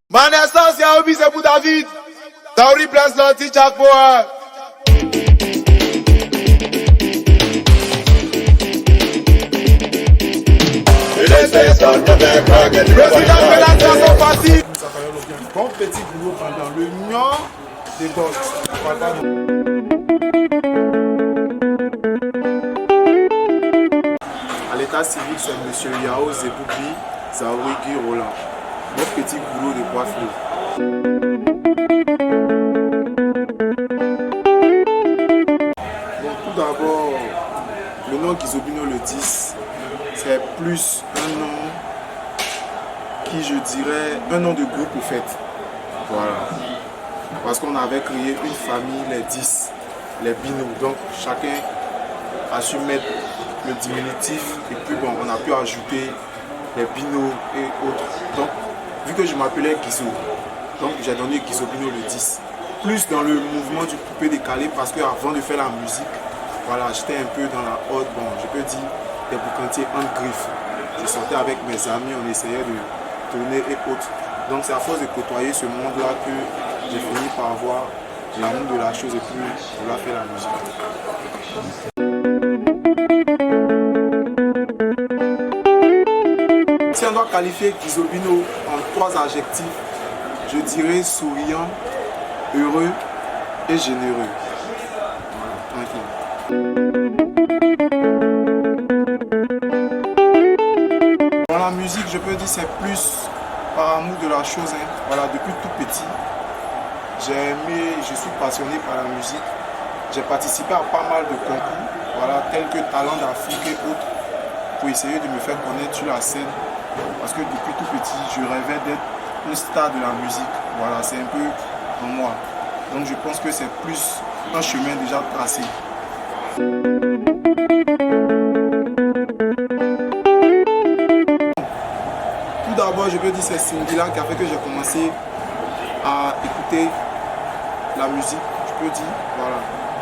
Ma naissance, Yaobi, c'est pour David. Daouri place l'anti-Jack Power. Président de la chanson facile. Bon petit boulot pendant le nom des gosses. À l'état civil, c'est M. Yao Zeboubi Zaouri Guy Roland. Mon petit boulot de coiffure. Bon, tout d'abord, le nom Guizobino le 10, c'est plus un nom qui, je dirais, un nom de groupe au fait. Voilà. Parce qu'on avait créé une famille, les 10, les binômes. Donc chacun a su mettre le diminutif et puis bon, on a pu ajouter les binômes et autres. Donc, vu que je m'appelais Guizo, donc j'ai donné Guizobino le 10. Plus dans le mouvement du coupé décalé parce qu'avant de faire la musique, voilà, j'étais un peu dans la haute, bon, je peux dire des boucantiers en griffe. Je sortais avec mes amis, on essayait de tourner et autres. Donc c'est à force de côtoyer ce monde-là que j'ai fini par avoir l'amour de la chose et puis vouloir faire la musique. Si on doit qualifier Guizobino en 3 adjectifs, je dirais souriant, heureux et généreux. Voilà, tranquille. Dans la musique, je peux dire c'est plus par amour de la chose. Hein. Voilà, depuis tout petit, j'ai aimé, je suis passionné par la musique. J'ai participé à pas mal de concours, voilà, tels que Talent d'Afrique et autres, pour essayer de me faire connaître sur la scène. Parce que depuis tout petit, je rêvais d'être une star de la musique. Voilà, c'est un peu en moi. Donc je pense que c'est plus un chemin déjà tracé. Tout d'abord, je peux dire que c'est Cindy-là qui a fait que j'ai commencé à écouter la musique, je peux dire, voilà.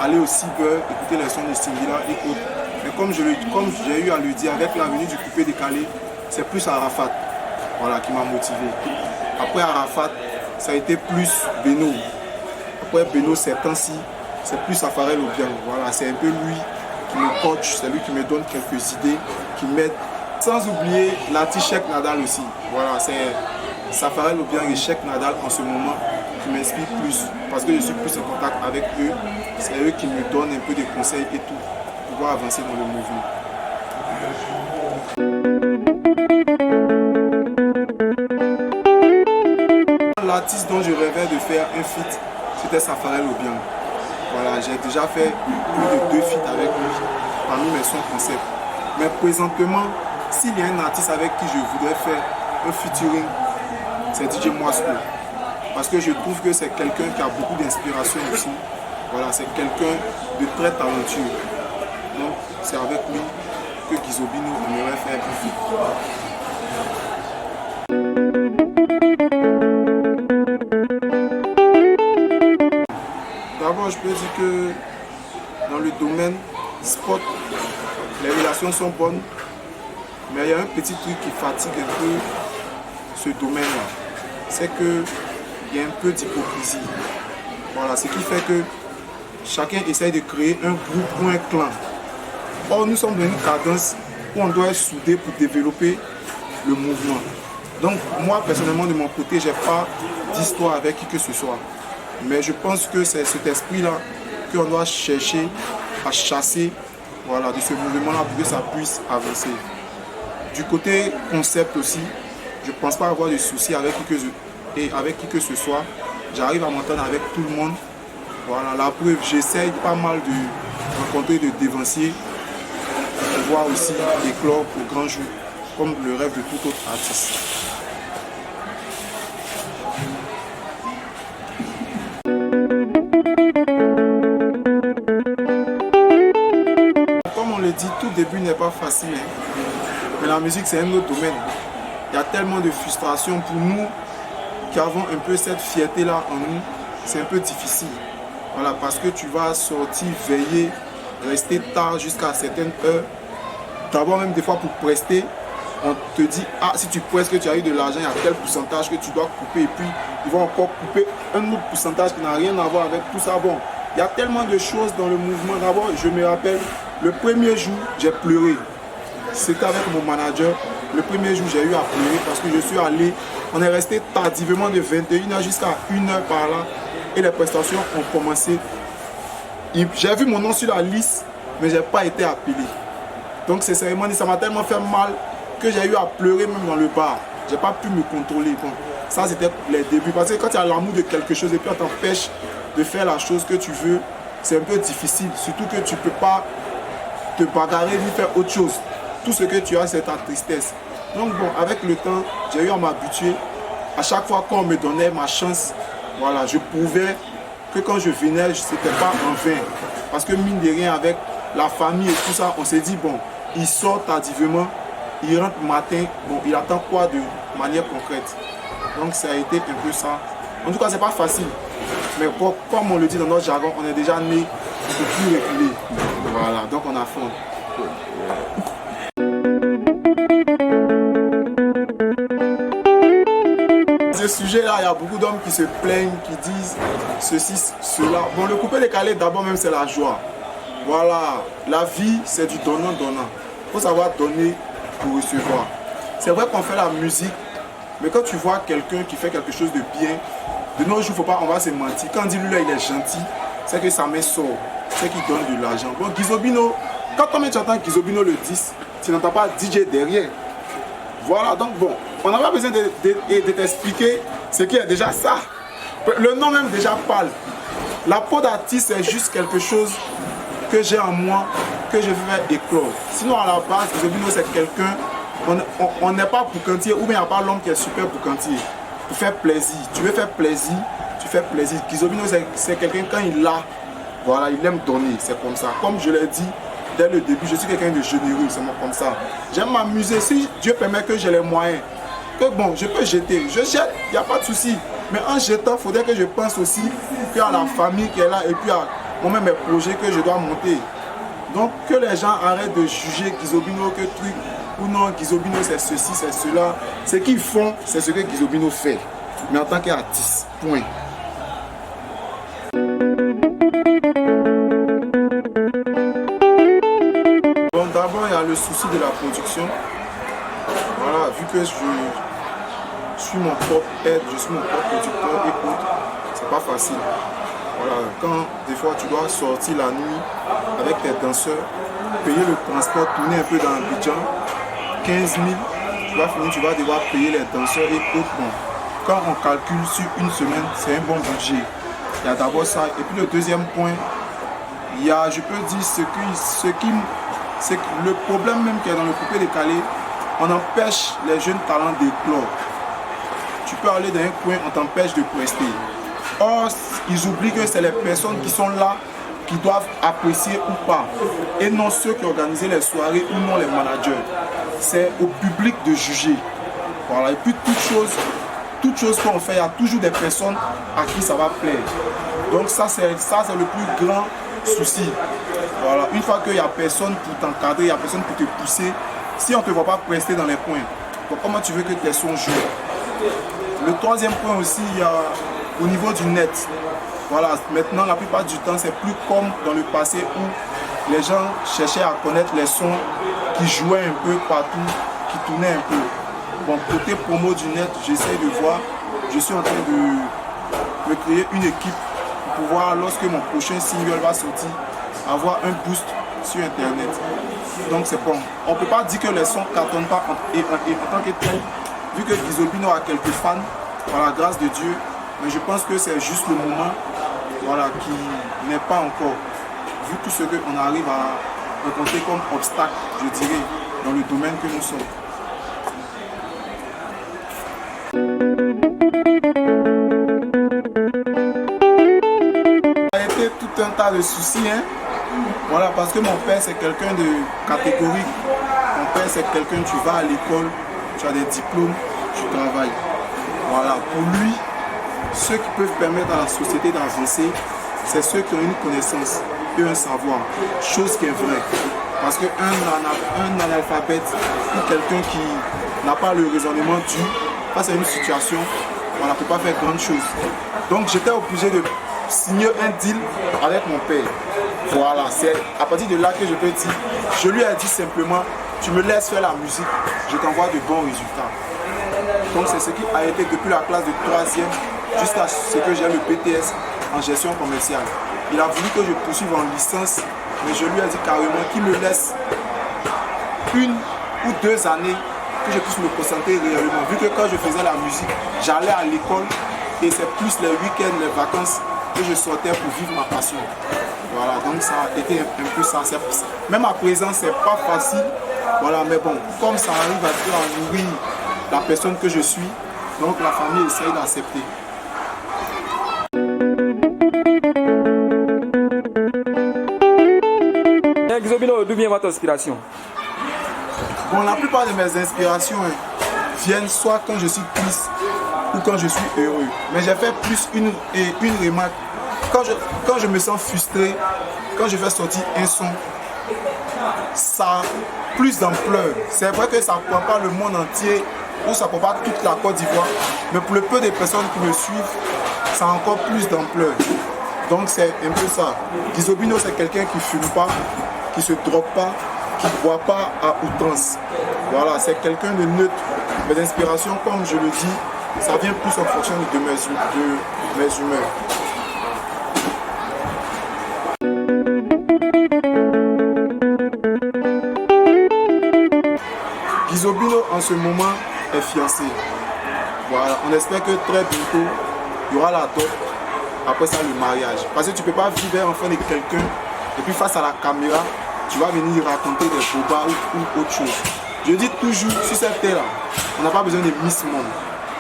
Aller au cyber, écouter les sons de Cindy-là et autres. Mais comme j'ai eu à le dire, avec la venue du coupé décalé, c'est plus Arafat, voilà, qui m'a motivé. Après Arafat, ça a été plus Beno. Après Beno, ces temps-ci, c'est plus Safarel Obiang. Voilà, c'est un peu lui qui me coach, c'est lui qui me donne quelques idées, qui m'aide. Sans oublier l'artiste Cheikh Nadal aussi. Voilà, c'est Safarel Obiang et Cheikh Nadal en ce moment qui m'inspirent plus. Parce que je suis plus en contact avec eux. C'est eux qui me donnent un peu de conseils et tout pour pouvoir avancer dans le mouvement. L'artiste dont je rêvais de faire un feat, c'était Safarel Obiang. Voilà, j'ai déjà fait plus de 2 feats avec lui parmi mes sons concepts. Mais présentement, s'il y a un artiste avec qui je voudrais faire un featuring, c'est DJ Moisco. Parce que je trouve que c'est quelqu'un qui a beaucoup d'inspiration aussi. Voilà, c'est quelqu'un de très talentueux. Donc c'est avec lui que Guizobino aimerait faire un feat. D'abord, je peux dire que dans le domaine sport, les relations sont bonnes, mais il y a un petit truc qui fatigue un peu ce domaine-là. C'est qu'il y a un peu d'hypocrisie. Voilà, ce qui fait que chacun essaye de créer un groupe ou un clan. Or, nous sommes dans une cadence où on doit être soudé pour développer le mouvement. Donc, moi, personnellement, de mon côté, je n'ai pas d'histoire avec qui que ce soit. Mais je pense que c'est cet esprit-là qu'on doit chercher à chasser, voilà, de ce mouvement-là pour que ça puisse avancer. Du côté concept aussi, je ne pense pas avoir de soucis avec qui que ce soit. J'arrive à m'entendre avec tout le monde. Voilà, la preuve, j'essaye pas mal de rencontrer de dévanciers pour pouvoir aussi éclore au grand jour, comme le rêve de tout autre artiste. Comme on le dit, tout début n'est pas facile, mais la musique c'est un autre domaine. Il y a tellement de frustration pour nous qui avons un peu cette fierté-là en nous, c'est un peu difficile. Voilà, parce que tu vas sortir, veiller, rester tard jusqu'à certaines heures. D'abord même des fois pour prester, on te dit, ah si tu prestes que tu as eu de l'argent, il y a tel pourcentage que tu dois couper. Et puis ils vont encore couper un autre pourcentage qui n'a rien à voir avec tout ça. Bon, il y a tellement de choses dans le mouvement. D'abord, je me rappelle, le premier jour, j'ai pleuré. C'était avec mon manager. Le premier jour, j'ai eu à pleurer parce que je suis allé, on est resté tardivement de 21h jusqu'à 1h par là. Et les prestations ont commencé. J'ai vu mon nom sur la liste, mais je n'ai pas été appelé. Donc ces cérémonies, ça m'a tellement fait mal que j'ai eu à pleurer même dans le bar. Je n'ai pas pu me contrôler. Bon, ça, c'était les débuts. Parce que quand tu as l'amour de quelque chose et puis on t'empêche de faire la chose que tu veux, c'est un peu difficile. Surtout que tu ne peux pas te bagarrer ni faire autre chose. Tout ce que tu as, c'est ta tristesse. Donc bon, avec le temps, j'ai eu à m'habituer. À chaque fois qu'on me donnait ma chance, voilà, je prouvais que quand je venais, ce n'était pas en vain. Parce que mine de rien, avec la famille et tout ça, on s'est dit, bon, il sort tardivement, il rentre matin, bon, il attend quoi de manière concrète. Donc ça a été un peu ça. En tout cas, c'est pas facile. Mais bon, comme on le dit dans notre jargon, on est déjà né pour plus reculer. Voilà, donc on affronte. Ce sujet-là, il y a beaucoup d'hommes qui se plaignent, qui disent ceci, cela. Bon, le coupé décalé, d'abord même, c'est la joie. Voilà, la vie, c'est du donnant-donnant. Il faut savoir donner pour recevoir. C'est vrai qu'on fait la musique, mais quand tu vois quelqu'un qui fait quelque chose de bien, de nos jours, faut pas, on va se mentir. Quand on dit lui, là, il est gentil, c'est que sa main sort, c'est qu'il donne de l'argent. Bon, Guizobino, quand tu entends Guizobino le 10, tu n'entends pas DJ derrière. Voilà, donc bon, on n'a pas besoin de t'expliquer ce qui est déjà ça. Le nom même déjà parle. La peau d'artiste, c'est juste quelque chose que j'ai en moi, que je veux faire éclore. Sinon, à la base, Guizobino, c'est quelqu'un, on n'est pas pour quantier, ou bien il n'y a pas l'homme qui est super pour quantier. Pour faire plaisir. Tu veux faire plaisir, tu fais plaisir. Guizobino, c'est quelqu'un, quand il a, voilà, il aime donner, c'est comme ça. Comme je l'ai dit, dès le début, je suis quelqu'un de généreux, c'est comme ça. J'aime m'amuser. Si Dieu permet que j'ai les moyens, que bon, je peux jeter. Je jette, il n'y a pas de souci. Mais en jetant, il faudrait que je pense aussi à la famille qui est là et puis à moi-même mes projets que je dois monter. Donc que les gens arrêtent de juger Guizobino, que truc, ou non, Guizobino c'est ceci, c'est cela. Ce qu'ils font, c'est ce que Guizobino fait. Mais en tant qu'artiste, point. D'abord, il y a le souci de la production. Voilà, vu que je suis mon propre aide, je suis mon propre producteur et autres, c'est pas facile. Voilà, quand des fois tu dois sortir la nuit avec tes danseurs, payer le transport, tourner un peu dans Abidjan, 15 000, tu vas finir, tu vas devoir payer les danseurs et autres. Bon, quand on calcule sur une semaine, c'est un bon budget. Il y a d'abord ça. Et puis le deuxième point, il y a, je peux dire, c'est que le problème même qu'il y a dans le coupé décalé, on empêche les jeunes talents d'éclore. Tu peux aller dans un coin, on t'empêche de prester. Or, ils oublient que c'est les personnes qui sont là qui doivent apprécier ou pas. Et non ceux qui organisent les soirées ou non les managers. C'est au public de juger. Voilà. Et puis toute chose qu'on fait, il y a toujours des personnes à qui ça va plaire. Donc ça c'est le plus grand souci. Voilà. Une fois qu'il n'y a personne pour t'encadrer, il n'y a personne pour te pousser, si on ne te voit pas prester dans les points, donc comment tu veux que tes sons jouent? Le troisième point aussi, il y a au niveau du net. Voilà, maintenant la plupart du temps, c'est plus comme dans le passé où les gens cherchaient à connaître les sons qui jouaient un peu partout, qui tournaient un peu. Bon, côté promo du net, j'essaie de voir, je suis en train de créer une équipe pour pouvoir, lorsque mon prochain single va sortir, avoir un boost sur internet. Donc c'est bon. On ne peut pas dire que les sons ne cartonnent pas en tant que tel, vu que Guizobino a quelques fans, par la grâce de Dieu, mais je pense que c'est juste le moment, voilà, qui n'est pas encore, vu tout ce qu'on arrive à rencontrer comme obstacle, je dirais, dans le domaine que nous sommes. Ça a été tout un tas de soucis, hein. Voilà, parce que mon père c'est quelqu'un de catégorique. Mon père c'est quelqu'un, tu vas à l'école, tu as des diplômes, tu travailles. Voilà, pour lui, ceux qui peuvent permettre à la société d'avancer, c'est ceux qui ont une connaissance et un savoir, chose qui est vraie. Parce qu'un analphabète ou quelqu'un qui n'a pas le raisonnement dû face à une situation, on ne peut pas faire grande chose. Donc j'étais obligé de signer un deal avec mon père. Voilà, c'est à partir de là que je peux dire, je lui ai dit simplement, tu me laisses faire la musique, je t'envoie de bons résultats. Donc c'est ce qui a été depuis la classe de 3e jusqu'à ce que j'ai le BTS en gestion commerciale. Il a voulu que je poursuive en licence, mais je lui ai dit carrément qu'il me laisse 1 ou 2 années que je puisse me concentrer réellement. Vu que quand je faisais la musique, j'allais à l'école et c'est plus les week-ends, les vacances que je sortais pour vivre ma passion. Voilà, donc ça a été un peu ça. Même à présent, c'est pas facile. Voilà, mais bon, comme ça arrive à nourrir la personne que je suis, donc la famille essaye d'accepter. Guizobino, d'où vient votre inspiration? Bon, la plupart de mes inspirations viennent soit quand je suis triste ou quand je suis heureux. Mais j'ai fait plus une remarque. Quand je me sens frustré, quand je fais sortir un son, ça a plus d'ampleur. C'est vrai que ça ne prend pas le monde entier ou ça ne prend pas toute la Côte d'Ivoire. Mais pour le peu de personnes qui me suivent, ça a encore plus d'ampleur. Donc c'est un peu ça. Guizobino, c'est quelqu'un qui ne fume pas, qui ne se drogue pas, qui ne boit pas à outrance. Voilà, c'est quelqu'un de neutre. Mes inspirations, comme je le dis, ça vient plus en fonction de mes humeurs. Guizobino en ce moment est fiancé. Voilà, on espère que très bientôt il y aura la dot, après ça le mariage. Parce que tu ne peux pas vivre enfant de quelqu'un et puis face à la caméra, tu vas venir raconter des bobas ou autre chose. Je dis toujours, sur cette terre-là, on n'a pas besoin de Miss Monde.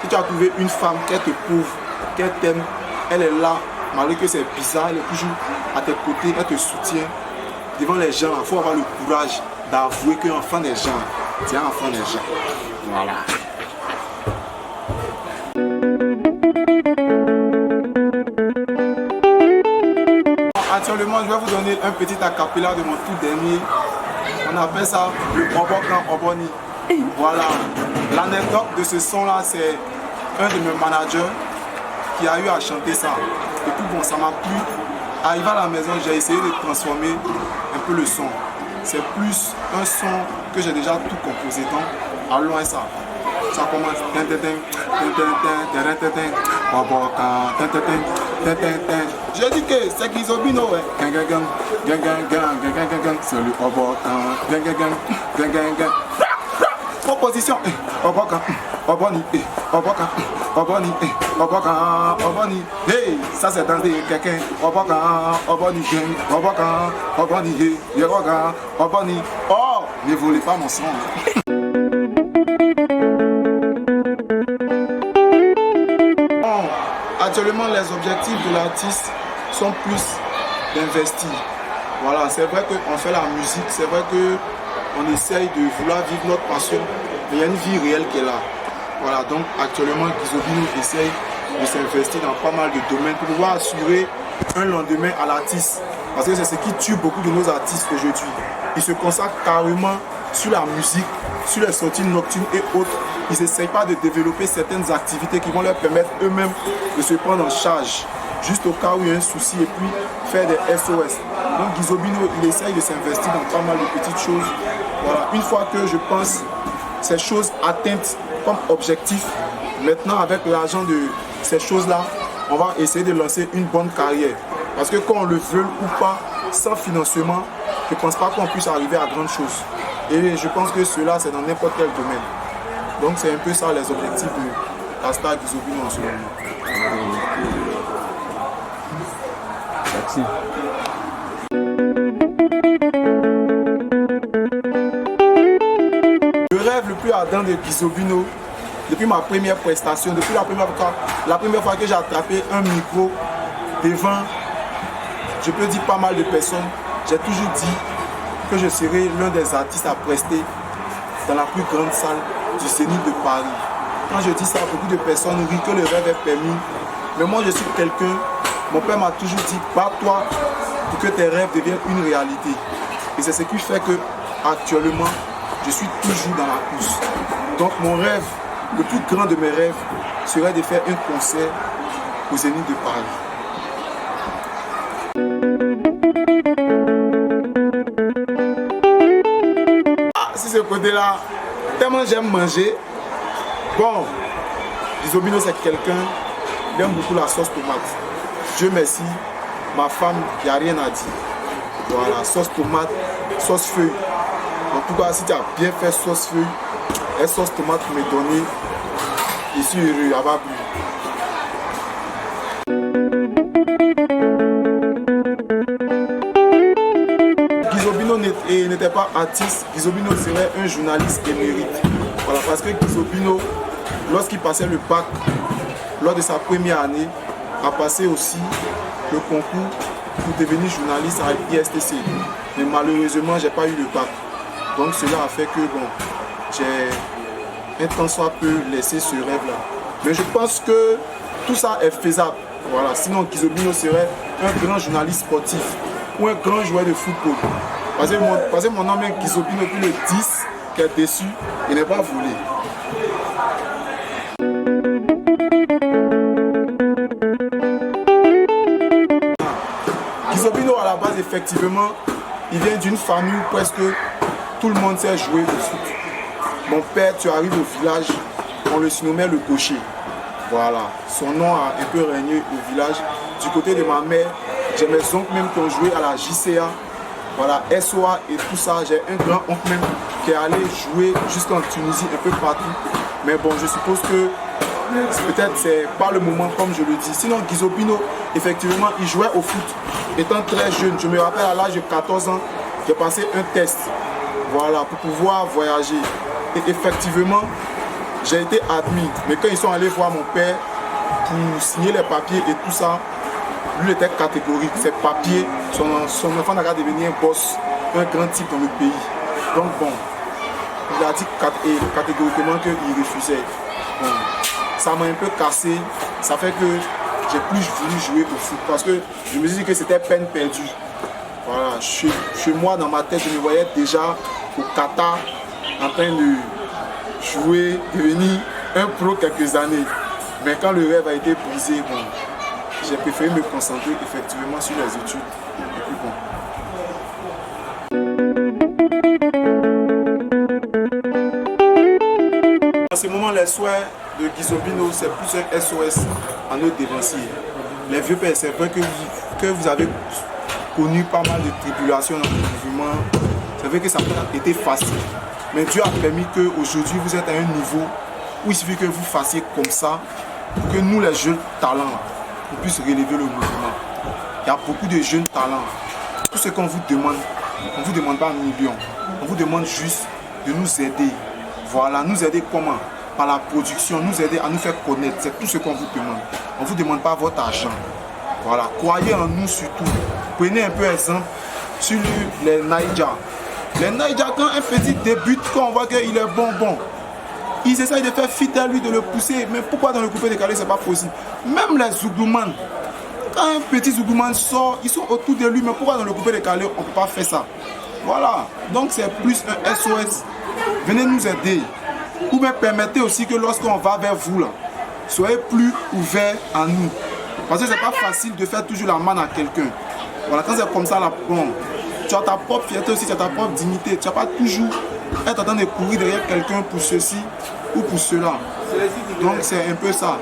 Si tu as trouvé une femme qu'elle te prouve, qu'elle t'aime, elle est là, malgré que c'est bizarre, elle est toujours à tes côtés, elle te soutient. Devant les gens, il faut avoir le courage d'avouer qu'un enfant des gens, c'est un enfant des gens. Voilà. Actuellement, je vais vous donner un petit acapella de mon tout dernier. On appelle ça le Obokan Oboni. Voilà. L'anecdote de ce son-là, c'est un de mes managers qui a eu à chanter ça. Et puis bon, ça m'a plu. Arrivé à la maison, j'ai essayé de transformer un peu le son. C'est plus un son que j'ai déjà tout composé. Donc, allons à ça. Ça commence. J'ai dit que c'est Guizobino, ouais. C'est le Obokan. Proposition. Obokan. Oboni. Obokan. Oboni. Obokan. Oboni. Hey, ça c'est dans des quelqu'un. Obokan. Oboni. Obokan. Oboni. Obokan. Oboni. Oh, ne volez pas mon son. Actuellement, les objectifs de l'artiste sont plus d'investir. Voilà, c'est vrai qu'on fait la musique, c'est vrai qu'on essaye de vouloir vivre notre passion, mais il y a une vie réelle qui est là. Voilà, donc actuellement, Guizobino essaye de s'investir dans pas mal de domaines pour pouvoir assurer un lendemain à l'artiste. Parce que c'est ce qui tue beaucoup de nos artistes aujourd'hui. Ils se consacrent carrément sur la musique, sur les sorties nocturnes et autres. Ils n'essayent pas de développer certaines activités qui vont leur permettre eux-mêmes de se prendre en charge, juste au cas où il y a un souci, et puis faire des SOS. Donc Guizobino, il essaye de s'investir dans pas mal de petites choses. Voilà. Une fois que je pense ces choses atteintes comme objectif, maintenant avec l'argent de ces choses-là, on va essayer de lancer une bonne carrière. Parce que qu'on le veuille ou pas, sans financement, je ne pense pas qu'on puisse arriver à grandes choses. Et je pense que cela, c'est dans n'importe quel domaine. Donc c'est un peu ça les objectifs de la star Guizobino en ce moment. Merci. Le rêve le plus ardent de Guizobino, depuis ma première prestation, depuis la première fois que j'ai attrapé un micro devant, je peux dire pas mal de personnes, j'ai toujours dit que je serai l'un des artistes à prester dans la plus grande salle du Zénith de Paris. Quand je dis ça, beaucoup de personnes rient que le rêve est permis. Mais moi, je suis quelqu'un Mon père m'a toujours dit, bats-toi pour que tes rêves deviennent une réalité. Et c'est ce qui fait que actuellement, je suis toujours dans la course. Donc mon rêve, le plus grand de mes rêves, serait de faire un concert au Zénith de Paris. Ah, si ce côté-là, tellement j'aime manger. Bon, Guizobino c'est quelqu'un, il aime beaucoup la sauce tomate. Dieu merci, ma femme, il n'y a rien à dire. Voilà, sauce tomate, sauce feuille. En tout cas, si tu as bien fait sauce feuille, et sauce tomate pour me donner, je suis heureux, à va plus. Guizobino n'était pas artiste, Guizobino serait un journaliste émérite. Voilà, parce que Guizobino, lorsqu'il passait le bac, lors de sa première année, a passé aussi le concours pour devenir journaliste à l'ISTC. Mais malheureusement, je n'ai pas eu le bac. Donc cela a fait que bon, j'ai un temps soit peu laissé ce rêve-là. Mais je pense que tout ça est faisable. Voilà. Sinon, Guizobino serait un grand journaliste sportif ou un grand joueur de football. Parce que mon nom est Guizobino, puis le 10 qui est déçu, il n'est pas volé. Guizobino à la base, effectivement, il vient d'une famille où presque tout le monde sait jouer au foot. Mon père, tu arrives au village, on le surnommait le gaucher. Voilà, son nom a un peu régné au village. Du côté de ma mère, j'ai mes oncles même qui ont joué à la JCA, voilà, SOA et tout ça. J'ai un grand oncle même qui est allé jouer jusqu'en Tunisie, un peu partout. Mais bon, je suppose que peut-être c'est pas le moment comme je le dis. Sinon, Guizobino, effectivement, il jouait au foot. Étant très jeune, je me rappelle à l'âge de 14 ans, j'ai passé un test, voilà, pour pouvoir voyager. Et effectivement, j'ai été admis. Mais quand ils sont allés voir mon père pour signer les papiers et tout ça, lui était catégorique. Ses papiers, son enfant n'a qu'à devenir un boss, un grand type dans le pays. Donc bon, il a dit catégoriquement qu'il refusait. Bon, ça m'a un peu cassé. Ça fait que j'ai plus voulu jouer au foot parce que je me suis dit que c'était peine perdue. Voilà, chez moi, dans ma tête, je me voyais déjà au Qatar en train de jouer, devenir un pro quelques années. Mais quand le rêve a été brisé, bon, j'ai préféré me concentrer effectivement sur les études. Et puis bon. En ce moment, les souhaits de Guizobino, c'est plus un SOS à nos dévanciers. Les vieux pères, c'est vrai que vous avez connu pas mal de tribulations dans le mouvement. C'est vrai que ça n'a pas été facile. Mais Dieu a permis qu'aujourd'hui vous êtes à un niveau où il suffit que vous fassiez comme ça pour que nous, les jeunes talents, on puisse relever le mouvement. Il y a beaucoup de jeunes talents. Tout ce qu'on vous demande, on ne vous demande pas un million. On vous demande juste de nous aider. Voilà, nous aider comment? Par la production, nous aider à nous faire connaître. C'est tout ce qu'on vous demande. On ne vous demande pas votre argent. Voilà, croyez en nous surtout. Prenez un peu exemple sur les Naïdja. Les Naïdja, quand un petit débute, quand on voit qu'il est bon, ils essayent de faire fit à lui, de le pousser. Mais pourquoi dans le coupé décalé, c'est pas possible? Même les Zougouman, quand un petit Zougouman sort, ils sont autour de lui. Mais pourquoi dans le coupé décalé, on ne peut pas faire ça? Voilà, donc c'est plus un SOS. Venez nous aider. Ou bien permettez aussi que lorsqu'on va vers vous, là, soyez plus ouverts à nous. Parce que c'est pas facile de faire toujours la manne à quelqu'un. Voilà, quand c'est comme ça, là, bon, tu as ta propre fierté aussi, tu as ta propre dignité. Tu n'as pas toujours être en train de courir derrière quelqu'un pour ceci ou pour cela. Donc c'est un peu ça.